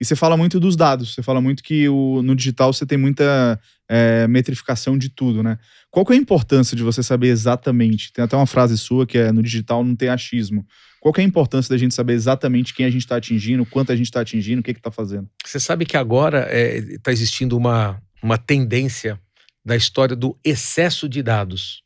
E você fala muito dos dados, você fala muito que no digital você tem muita metrificação de tudo, né? Qual que é a importância de você saber exatamente? Tem até uma frase sua que é: no digital não tem achismo. Qual que é a importância da gente saber exatamente quem a gente está atingindo, quanto a gente está atingindo, o que está fazendo? Você sabe que agora está existindo uma tendência da história do excesso de dados.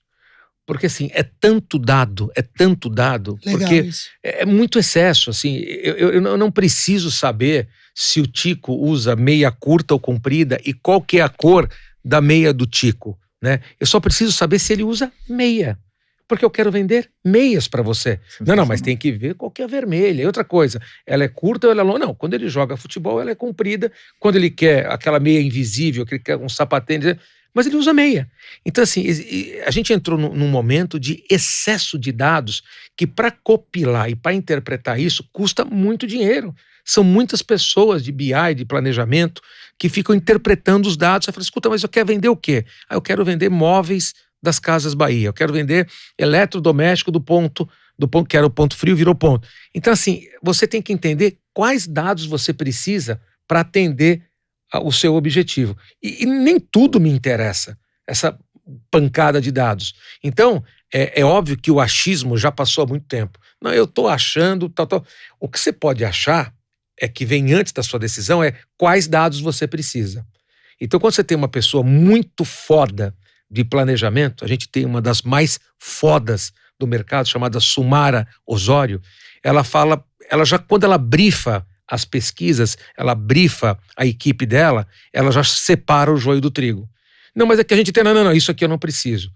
Porque assim, é tanto dado, Legal porque isso. é muito excesso, assim, eu não preciso saber se o Tico usa meia curta ou comprida e qual que é a cor da meia do Tico, né? Eu só preciso saber se ele usa meia, porque eu quero vender meias para você. Não, mas tem que ver qual que é a vermelha. E outra coisa, ela é curta ou ela é longa? Não, quando ele joga futebol, ela é comprida. Quando ele quer aquela meia invisível, que ele quer um sapatênis, mas ele usa meia. Então, assim, a gente entrou num momento de excesso de dados que, para copilar e para interpretar isso, custa muito dinheiro. São muitas pessoas de BI, de planejamento, que ficam interpretando os dados. Você fala: escuta, mas eu quero vender o quê? Eu quero vender móveis das Casas Bahia. Eu quero vender eletrodoméstico do ponto, que era o ponto frio, virou ponto. Então, assim, você tem que entender quais dados você precisa para atender o seu objetivo. E nem tudo me interessa, essa pancada de dados. Então, é óbvio que o achismo já passou há muito tempo. Não, eu estou achando, tal. O que você pode achar é que vem antes da sua decisão quais dados você precisa. Então, quando você tem uma pessoa muito foda de planejamento, a gente tem uma das mais fodas do mercado, chamada Sumara Osório, ela fala, quando ela brifa as pesquisas, ela brifa a equipe dela, ela já separa o joio do trigo. Não, mas é que a gente tem, não, isso aqui eu não preciso.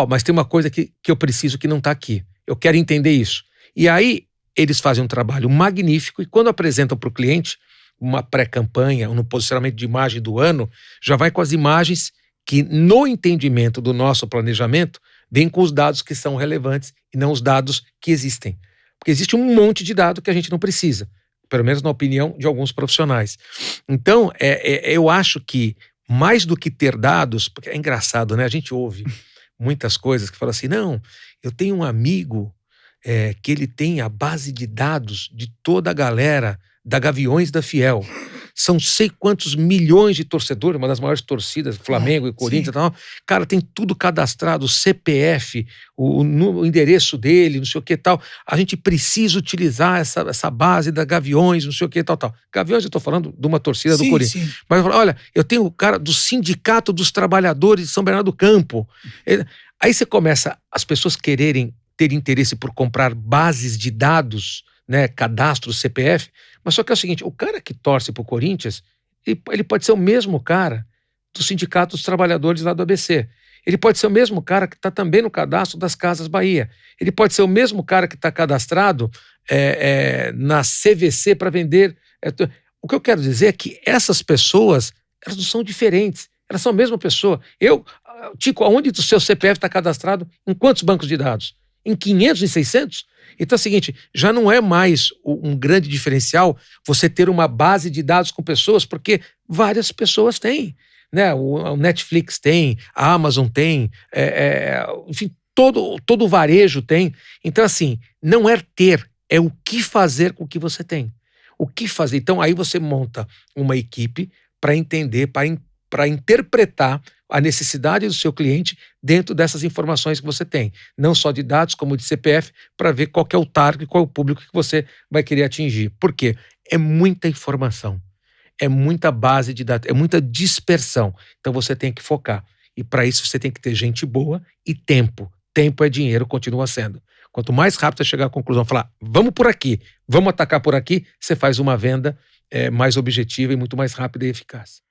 Mas tem uma coisa que eu preciso que não está aqui. Eu quero entender isso. E aí, eles fazem um trabalho magnífico e quando apresentam para o cliente uma pré-campanha, no posicionamento de imagem do ano, já vai com as imagens que, no entendimento do nosso planejamento, vem com os dados que são relevantes e não os dados que existem. Porque existe um monte de dado que a gente não precisa, pelo menos na opinião de alguns profissionais. Então, eu acho que, mais do que ter dados, porque é engraçado, né? A gente ouve muitas coisas que falam assim: não, eu tenho um amigo que ele tem a base de dados de toda a galera da Gaviões da Fiel. São sei quantos milhões de torcedores, uma das maiores torcidas, Flamengo e Corinthians e tal. Cara, tem tudo cadastrado, o CPF, o endereço dele, não sei o que tal. A gente precisa utilizar essa base da Gaviões, não sei o que tal. Gaviões, eu estou falando de uma torcida do Corinthians. Sim. Mas olha, eu tenho o cara do Sindicato dos Trabalhadores de São Bernardo do Campo. Aí você começa as pessoas quererem ter interesse por comprar bases de dados, né, cadastro, CPF, mas só que é o seguinte: o cara que torce pro Corinthians, ele pode ser o mesmo cara do Sindicato dos Trabalhadores lá do ABC. Ele pode ser o mesmo cara que está também no cadastro das Casas Bahia. Ele pode ser o mesmo cara que está cadastrado na CVC para vender. O que eu quero dizer é que essas pessoas, elas não são diferentes, elas são a mesma pessoa. Tico, aonde o seu CPF está cadastrado? Em quantos bancos de dados? Em 500, em 600? Então é o seguinte, já não é mais um grande diferencial você ter uma base de dados com pessoas, porque várias pessoas têm, né? O Netflix tem, a Amazon tem, enfim, todo o varejo tem. Então, assim, não é ter, é o que fazer com o que você tem. O que fazer? Então, aí você monta uma equipe para entender, para interpretar a necessidade do seu cliente dentro dessas informações que você tem. Não só de dados, como de CPF, para ver qual que é o target, qual é o público que você vai querer atingir. Por quê? É muita informação, é muita base de dados, é muita dispersão. Então você tem que focar. E para isso você tem que ter gente boa e tempo. Tempo é dinheiro, continua sendo. Quanto mais rápido você chegar à conclusão, falar, vamos por aqui, vamos atacar por aqui, você faz uma venda mais objetiva e muito mais rápida e eficaz.